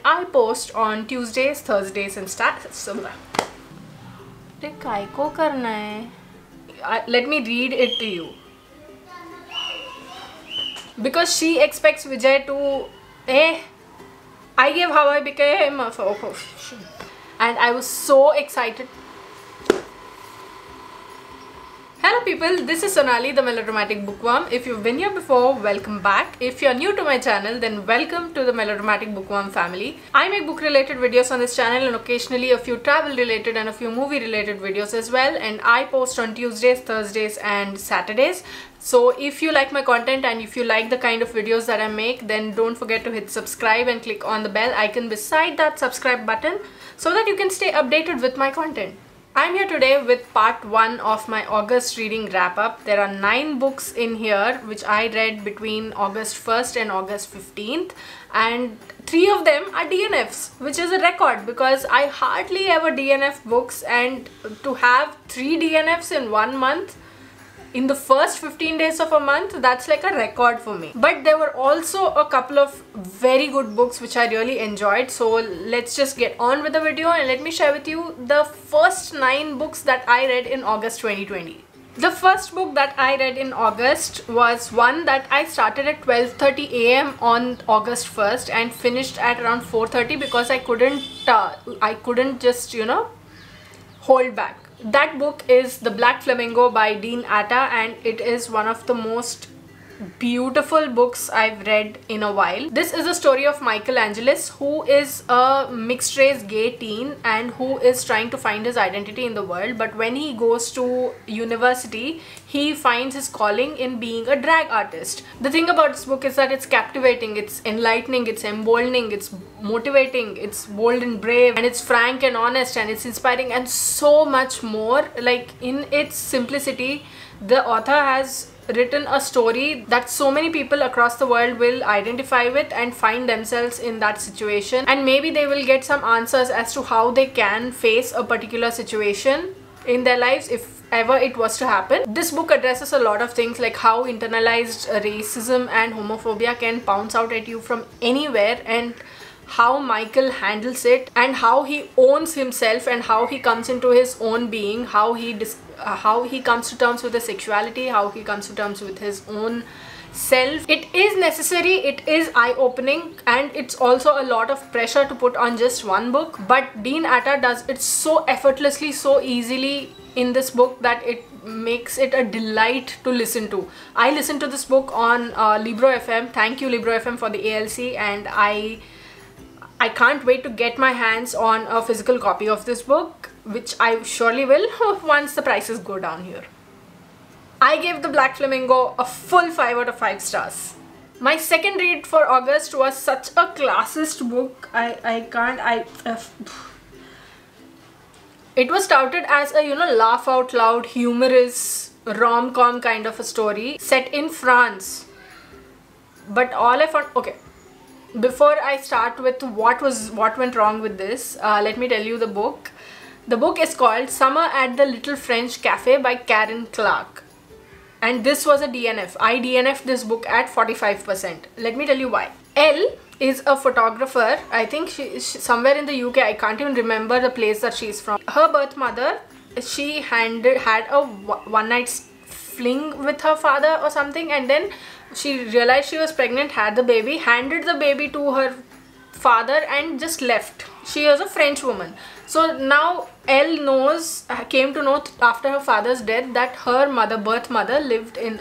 I post on Tuesdays, Thursdays and काय को करना है? Let me read it to you. Because she expects Vijay to... I gave how I became a... And I was so excited. Hello people, this is Sonali, the Melodramatic Bookworm. If you've been here before, welcome back. If you're new to my channel, then welcome to the Melodramatic Bookworm family. I make book related videos on this channel and occasionally a few travel related and a few movie related videos as well. And I post on Tuesdays, Thursdays and Saturdays. So if you like my content and if you like the kind of videos that I make, then don't forget to hit subscribe and click on the bell icon beside that subscribe button so that you can stay updated with my content. I'm here today with part 1 of my August reading wrap-up. There are 9 books in here which I read between August 1st and August 15th, and 3 of them are DNFs, which is a record because I hardly ever DNF books, and to have 3 DNFs in 1 month in the first 15 days of a month, that's like a record for me. But there were also a couple of very good books which I really enjoyed. So let's just get on with the video and let me share with you the first 9 books that I read in August 2020. The first book that I read in August was one that I started at 12:30 AM on August 1st and finished at around 4:30 because I couldn't just, hold back. That book is The Black Flamingo by Dean Atta, and it is one of the most beautiful books I've read in a while. This is a story of Michael Angelis, who is a mixed race gay teen and who is trying to find his identity in the world. But when he goes to university, he finds his calling in being a drag artist. The thing about this book is that it's captivating, it's enlightening, it's emboldening, it's motivating, it's bold and brave, and it's frank and honest, and it's inspiring, and so much more. Like, in its simplicity, the author has written a story that so many people across the world will identify with and find themselves in that situation, and maybe they will get some answers as to how they can face a particular situation in their lives if ever it was to happen. This book addresses a lot of things, like how internalized racism and homophobia can pounce out at you from anywhere, and how Michael handles it, and how he owns himself, and how he comes into his own being, how he comes to terms with his sexuality, how he comes to terms with his own self. It is necessary, it is eye-opening, and it's also a lot of pressure to put on just one book, but Dean Atta does it so effortlessly, so easily in this book that it makes it a delight to listen to. I listened to this book on Libro FM. Thank you Libro FM for the ALC, and I can't wait to get my hands on a physical copy of this book, which I surely will once the prices go down here. I gave The Black Flamingo a full 5 out of 5 stars. My second read for August was such a classist book. It was touted as a, laugh out loud, humorous, rom-com kind of a story set in France. But all I found... Okay. Before I start with what went wrong with this, let me tell you the book. The book is called Summer at the Little French Cafe by Karen Clark. And this was a DNF. I DNF'd this book at 45%. Let me tell you why. Elle is a photographer. I think she's somewhere in the UK. I can't even remember the place that she's from. Her birth mother, she had a one-night fling with her father or something, and then she realized she was pregnant, had the baby, handed the baby to her father and just left. She was a French woman. So now Elle came to know after her father's death that her birth mother lived in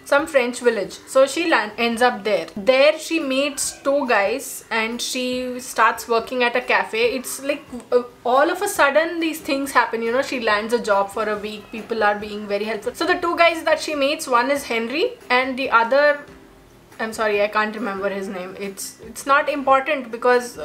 some French village. So she ends up there. There she meets 2 guys and she starts working at a cafe. It's like all of a sudden these things happen, she lands a job for a week, people are being very helpful. So the 2 guys that she meets, one is Henry and the other, I'm sorry, I can't remember his name. It's not important because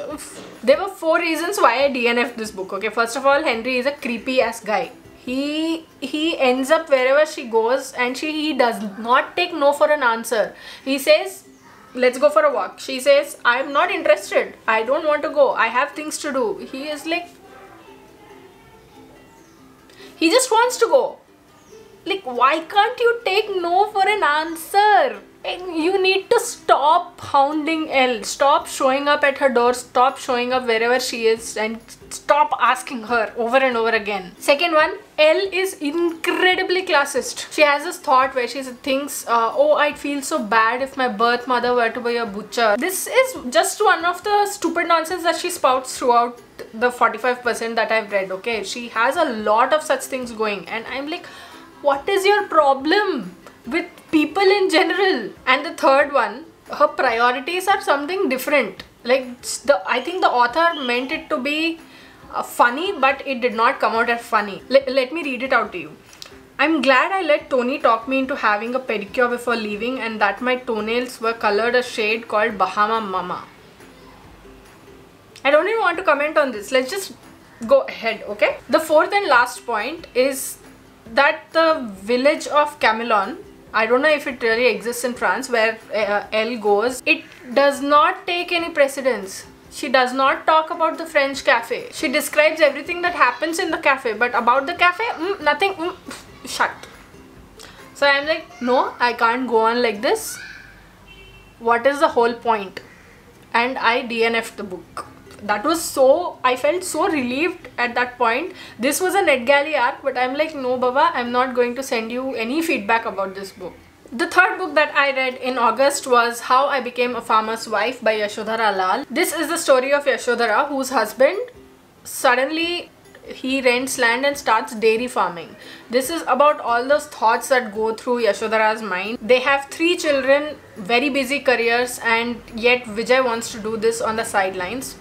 there were 4 reasons why I DNF'd this book. Okay, first of all, Henry is a creepy ass guy. He ends up wherever she goes, and he does not take no for an answer. He says, let's go for a walk. She says, I'm not interested, I don't want to go, I have things to do. He is like, he just wants to go. Like, why can't you take no for an answer? And you need to stop hounding Elle. Stop showing up at her door. Stop showing up wherever she is, and stop asking her over and over again. Second one, Elle is incredibly classist. She has this thought where she thinks, oh, I'd feel so bad if my birth mother were to be a butcher. This is just one of the stupid nonsense that she spouts throughout the 45% that I've read, okay? She has a lot of such things going, and I'm like, what is your problem with people in general? And the third one, her priorities are something different. Like, I think the author meant it to be funny, but it did not come out as funny. Let me read it out to you. I'm glad I let Tony talk me into having a pedicure before leaving, and that my toenails were colored a shade called Bahama Mama. I don't even want to comment on this. Let's just go ahead, okay? The fourth and last point is that the village of Camelon, I don't know if it really exists in France, where Elle goes, it does not take any precedence. She does not talk about the French cafe. She describes everything that happens in the cafe, but about the cafe, nothing, shut. So I'm like, no, I can't go on like this. What is the whole point? And I DNF'd the book. That was so, I felt so relieved at that point. This was a NetGalley arc, but I'm like, no Baba, I'm not going to send you any feedback about this book. The third book that I read in August was How I Became a Farmer's Wife by Yashodhara Lal. This is the story of Yashodhara, whose husband suddenly he rents land and starts dairy farming. This is about all those thoughts that go through Yashodhara's mind. They have 3 children, very busy careers, and yet Vijay wants to do this on the sidelines.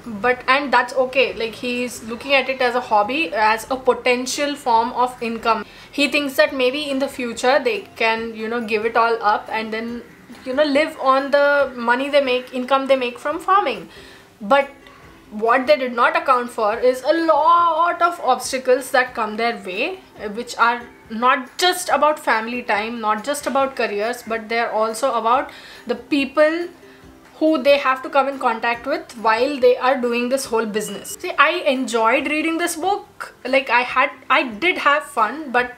And that's okay. Like, he's looking at it as a hobby, as a potential form of income. He thinks that maybe in the future they can, give it all up and then, live on the money they make, income they make from farming. But what they did not account for is a lot of obstacles that come their way, which are not just about family time, not just about careers, but they're also about the people who they have to come in contact with while they are doing this whole business. See, I enjoyed reading this book. Like, I did have fun, but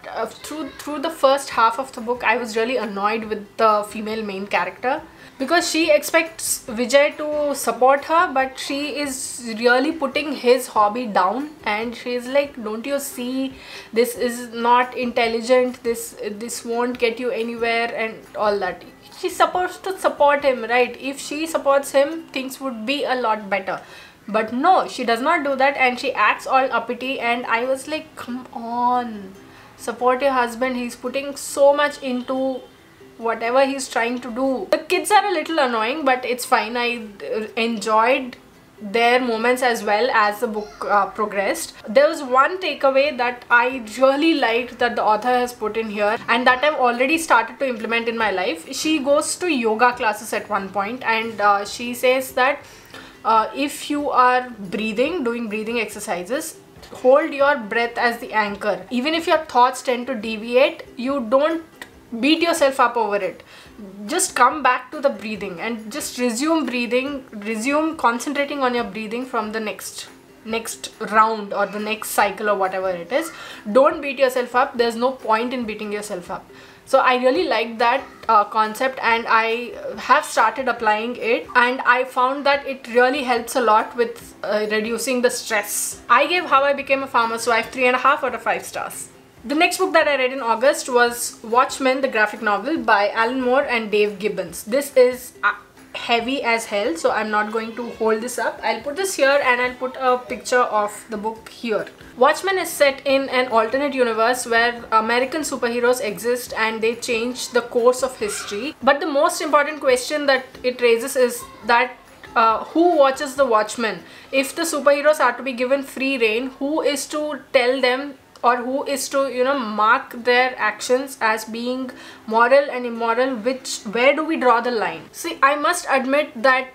through the first half of the book, I was really annoyed with the female main character, because she expects Vijay to support her, but she is really putting his hobby down, and she's like, don't you see, this is not intelligent, this won't get you anywhere, and all that. She's supposed to support him, right? If she supports him, things would be a lot better. But no, she does not do that, and she acts all uppity, and I was like, come on, support your husband. He's putting so much into whatever he's trying to do. The kids are a little annoying, but it's fine. I enjoyed their moments as well as the book progressed. There was one takeaway that I really liked that the author has put in here, and that I've already started to implement in my life. She goes to yoga classes at one point, and she says that if you are doing breathing exercises, hold your breath as the anchor. Even if your thoughts tend to deviate, you don't beat yourself up over it. Just come back to the breathing and just resume breathing, resume concentrating on your breathing from the next round or the next cycle or whatever it is. Don't beat yourself up. There's no point in beating yourself up. So I really like that concept, and I have started applying it, and I found that it really helps a lot with reducing the stress. I gave How I Became a Farmer's Wife 3.5 out of 5 stars. The next book that I read in August was Watchmen, the graphic novel by Alan Moore and Dave Gibbons. This is heavy as hell, so I'm not going to hold this up. I'll put this here, and I'll put a picture of the book here. Watchmen is set in an alternate universe where American superheroes exist and they change the course of history. But the most important question that it raises is that who watches the Watchmen? If the superheroes are to be given free reign, who is to tell them, or who is to mark their actions as being moral and immoral? Where do we draw the line? See, I must admit that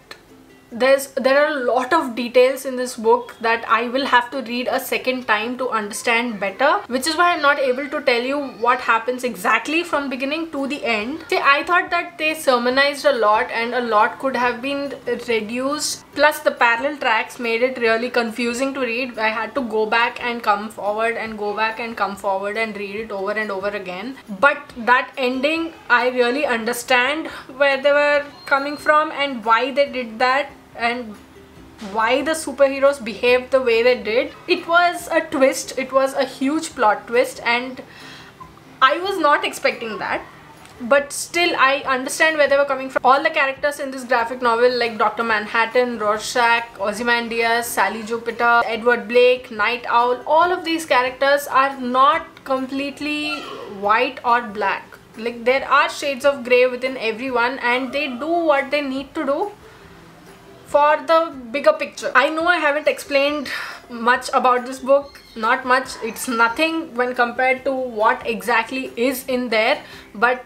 there are a lot of details in this book that I will have to read a second time to understand better, which is why I'm not able to tell you what happens exactly from beginning to the end. See, I thought that they sermonized a lot, and a lot could have been reduced Plus the parallel tracks made it really confusing to read. I had to go back and come forward and go back and come forward and read it over and over again. But that ending, I really understand where they were coming from and why they did that and why the superheroes behaved the way they did. It was a twist, it was a huge plot twist, and I was not expecting that. But still, I understand where they were coming from. All the characters in this graphic novel, like Dr. Manhattan, Rorschach, Ozymandias, Sally Jupiter, Edward Blake, Night Owl, all of these characters are not completely white or black. Like, there are shades of grey within everyone, and they do what they need to do for the bigger picture. I know I haven't explained much about this book, not much. It's nothing when compared to what exactly is in there, but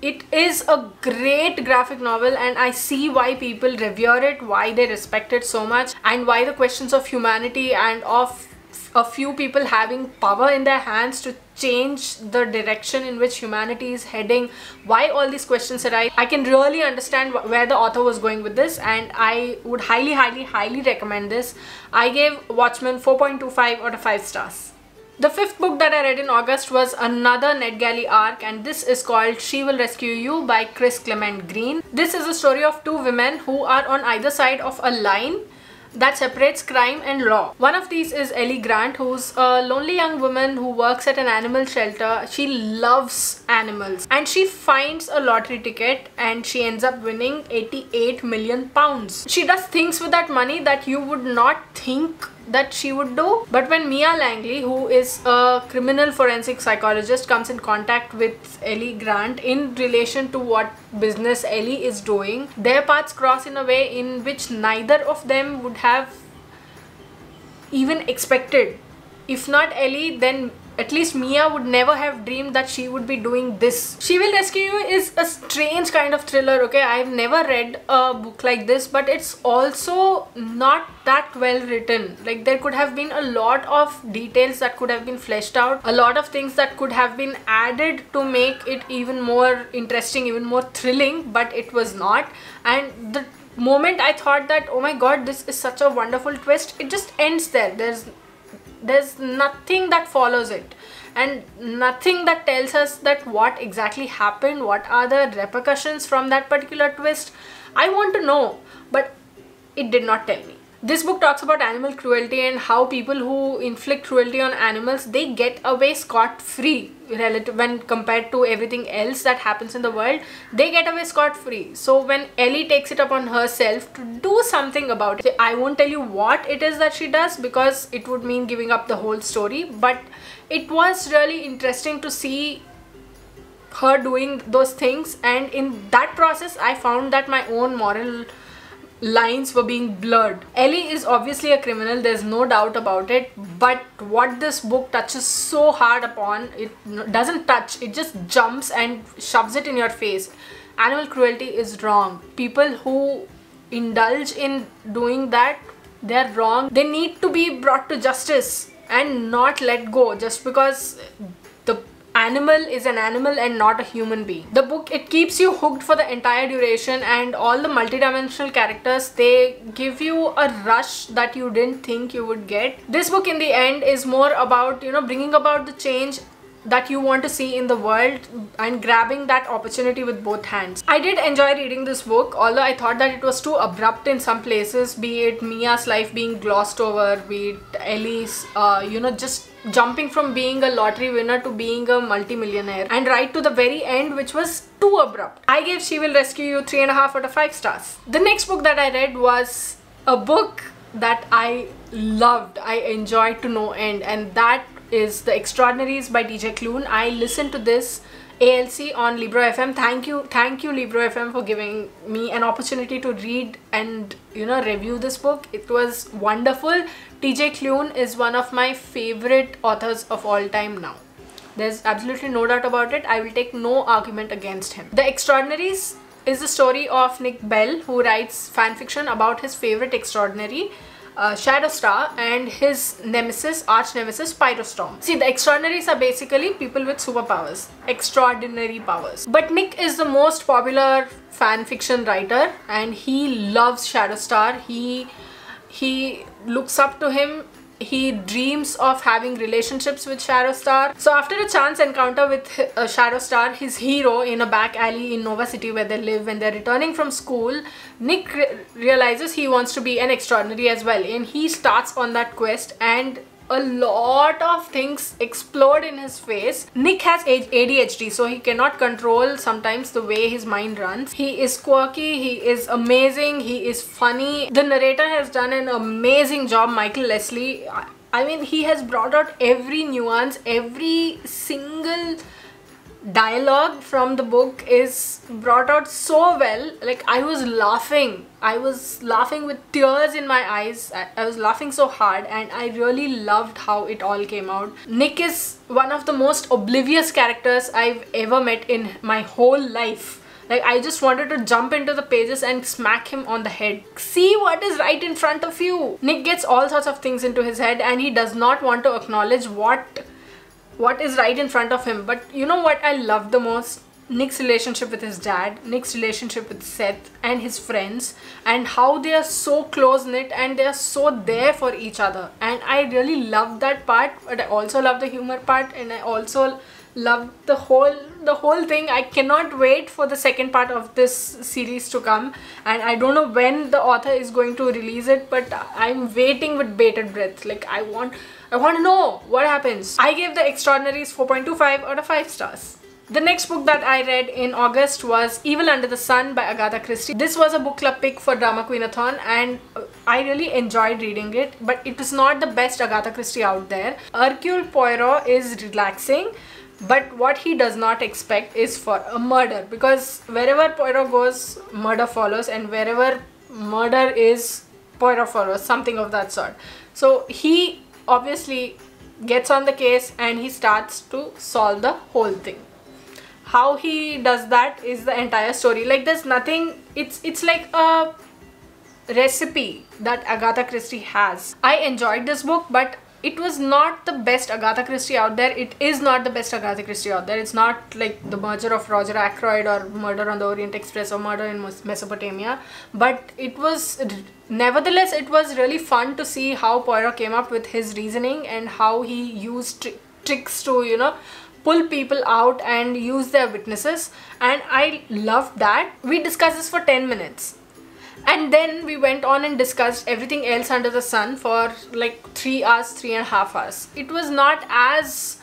it is a great graphic novel, and I see why people revere it, why they respect it so much, and why the questions of humanity and of a few people having power in their hands to change the direction in which humanity is heading, why all these questions arise. I can really understand where the author was going with this, and I would highly recommend this. I gave Watchmen 4.25 out of 5 stars. The fifth book that I read in August was another NetGalley arc, and this is called She Will Rescue You by Chris Clement Green. This is a story of two women who are on either side of a line that separates crime and law. One of these is Ellie Grant, who's a lonely young woman who works at an animal shelter. She loves animals, and she finds a lottery ticket and she ends up winning 88 million pounds. She does things with that money that you would not think that she would do. But when Mia Langley, who is a criminal forensic psychologist, comes in contact with Ellie Grant in relation to what business Ellie is doing, their paths cross in a way in which neither of them would have even expected. If not Ellie, then at least Mia would never have dreamed that she would be doing this. She Will Rescue You is a strange kind of thriller, okay? I've never read a book like this, but it's also not that well written. Like, there could have been a lot of details that could have been fleshed out, a lot of things that could have been added to make it even more interesting, even more thrilling, but it was not. And the moment I thought that, oh my god, this is such a wonderful twist, it just ends there. There's nothing that follows it, and nothing that tells us that what exactly happened, what are the repercussions from that particular twist. I want to know, but it did not tell me. This book talks about animal cruelty and how people who inflict cruelty on animals, they get away scot-free relative when compared to everything else that happens in the world. They get away scot-free. So when Ellie takes it upon herself to do something about it, I won't tell you what it is that she does because it would mean giving up the whole story, but it was really interesting to see her doing those things, and in that process I found that my own moral lines were being blurred. Ellie is obviously a criminal, there's no doubt about it, but what this book touches so hard upon, it doesn't touch, it just jumps and shoves it in your face. Animal cruelty is wrong. People who indulge in doing that, they're wrong. They need to be brought to justice and not let go just because the animal is an animal and not a human being. The book, it keeps you hooked for the entire duration, and all the multidimensional characters, they give you a rush that you didn't think you would get. This book in the end is more about, you know, bringing about the change that you want to see in the world and grabbing that opportunity with both hands. I did enjoy reading this book, although I thought that it was too abrupt in some places, be it Mia's life being glossed over, be it Ellie's, just jumping from being a lottery winner to being a multi-millionaire, and right to the very end, which was too abrupt. I gave She Will Rescue You 3.5 out of 5 stars. The next book that I read was a book that I loved, I enjoyed to no end, and that is The Extraordinaries by TJ Klune. I listened to this ALC on Libro FM. Thank you Libro FM for giving me an opportunity to read and review this book. It was wonderful. TJ Klune is one of my favorite authors of all time now. There's absolutely no doubt about it. I will take no argument against him. The Extraordinaries is the story of Nick Bell, who writes fanfiction about his favorite extraordinary. Shadowstar and his nemesis, arch nemesis, Pyrostorm. See, the Extraordinaries are basically people with superpowers, extraordinary powers. But Nick is the most popular fan fiction writer and he loves Shadowstar. He looks up to him. He dreams of having relationships with Shadowstar. So after a chance encounter with Shadowstar, his hero, in a back alley in Nova City where they live, when they're returning from school, Nick realizes he wants to be an extraordinary as well, and he starts on that quest, and a lot of things explode in his face. Nick has ADHD, so he cannot control sometimes the way his mind runs. He is quirky, he is amazing, he is funny. The narrator has done an amazing job, Michael Leslie. I mean, he has brought out every nuance, every single dialogue from the book is brought out so well. Like, I was laughing with tears in my eyes. I was laughing so hard, and I really loved how it all came out. Nick is one of the most oblivious characters I've ever met in my whole life. Like, I just wanted to jump into the pages and smack him on the head. See what is right in front of you. Nick gets all sorts of things into his head and he does not want to acknowledge what is right in front of him. But you know what I love the most? Nick's relationship with his dad, Nick's relationship with Seth and his friends, and how they are so close-knit and they are so there for each other. And I really love that part, but I also love the humor part, and I also love the whole thing. I cannot wait for the second part of this series to come, and I don't know when the author is going to release it, but I'm waiting with bated breath. Like, I want to know what happens. I gave The Extraordinaries 4.25 out of 5 stars. The next book that I read in August was Evil Under the Sun by Agatha Christie. This was a book club pick for Drama Queen-a-thon, and I really enjoyed reading it, but it is not the best Agatha Christie out there. Hercule Poirot is relaxing, but what he does not expect is for a murder, because wherever Poirot goes, murder follows, and wherever murder is, Poirot follows, something of that sort. So he obviously gets on the case and he starts to solve the whole thing. How he does that is the entire story. Like, there's nothing, it's like a recipe that Agatha Christie has. I enjoyed this book, but it was not the best Agatha Christie out there. It is not the best Agatha Christie out there. It's not like The Merger of Roger Ackroyd or Murder on the Orient Express or Murder in Mesopotamia, but it was, nevertheless, it was really fun to see how Poirot came up with his reasoning and how he used tricks to, you know, pull people out and use their witnesses, and I loved that. We discussed this for 10 minutes. And then we went on and discussed everything else under the sun for like 3 hours, 3.5 hours. It was not as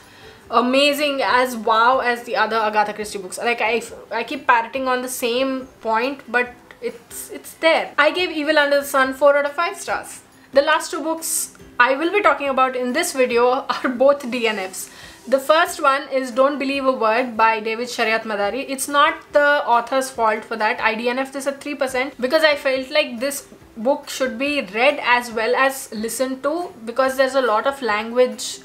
amazing, as wow as the other Agatha Christie books. Like, I keep parroting on the same point, but it's there. I gave Evil Under the Sun 4 out of 5 stars. The last 2 books I will be talking about in this video are both DNFs. The first one is Don't Believe a Word by David Shariat Madari. It's not the author's fault for that. I DNF'd this at 3% because I felt like this book should be read as well as listened to, because there's a lot of language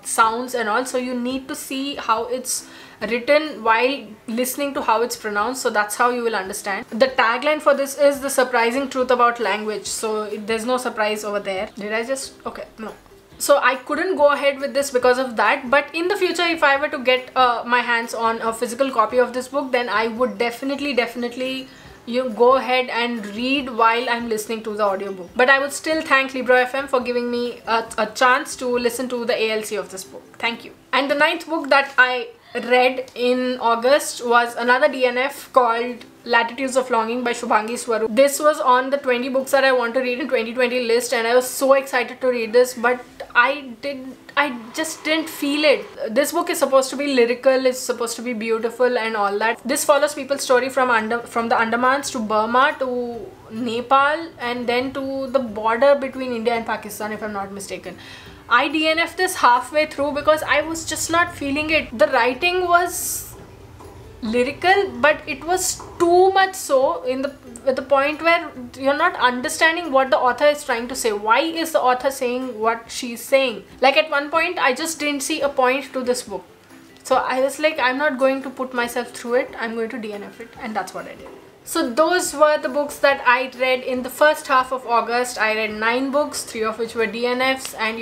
sounds and all, so you need to see how it's written while listening to how it's pronounced, so that's how you will understand. The tagline for this is The Surprising Truth About Language, so there's no surprise over there. Did I just... okay, no. So I couldn't go ahead with this because of that, but in the future, if I were to get my hands on a physical copy of this book, then I would definitely you go ahead and read while I'm listening to the audiobook. But I would still thank Libro FM for giving me a chance to listen to the ALC of this book. Thank you. And the 9th book that I read in August was another DNF called Latitudes of Longing by Shubhangi Swaroop. This was on the 20 books that I want to read in 2020 list, and I was so excited to read this, but I just didn't feel it. This book is supposed to be lyrical, it's supposed to be beautiful and all that. This follows people's story from the Andamans to Burma to Nepal and then to the border between India and Pakistan, if I'm not mistaken. I DNF'd this halfway through because I was just not feeling it. The writing was lyrical, but it was too much so at the point where you're not understanding what the author is trying to say. Why is the author saying what she's saying? Like, at one point I just didn't see a point to this book, so I was like, I'm not going to put myself through it, I'm going to DNF it, and that's what I did. So those were the books that I read in the first half of August. I read 9 books, 3 of which were DNFs, and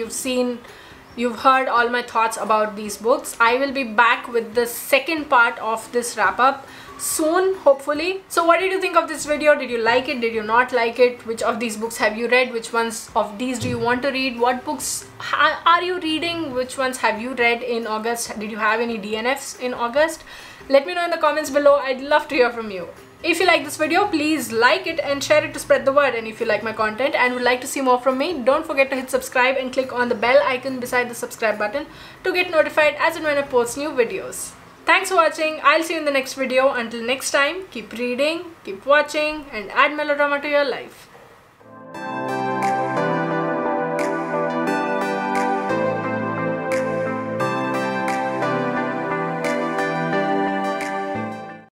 you've heard all my thoughts about these books. I will be back with the second part of this wrap up soon, hopefully. So what did you think of this video? Did you like it? Did you not like it? Which of these books have you read? Which ones of these do you want to read? What books are you reading? Which ones have you read in August? Did you have any DNFs in August? Let me know in the comments below. I'd love to hear from you. If you like this video, please like it and share it to spread the word. And if you like my content and would like to see more from me, don't forget to hit subscribe and click on the bell icon beside the subscribe button to get notified as and when I post new videos. Thanks for watching. I'll see you in the next video. Until next time, keep reading, keep watching, and add melodrama to your life.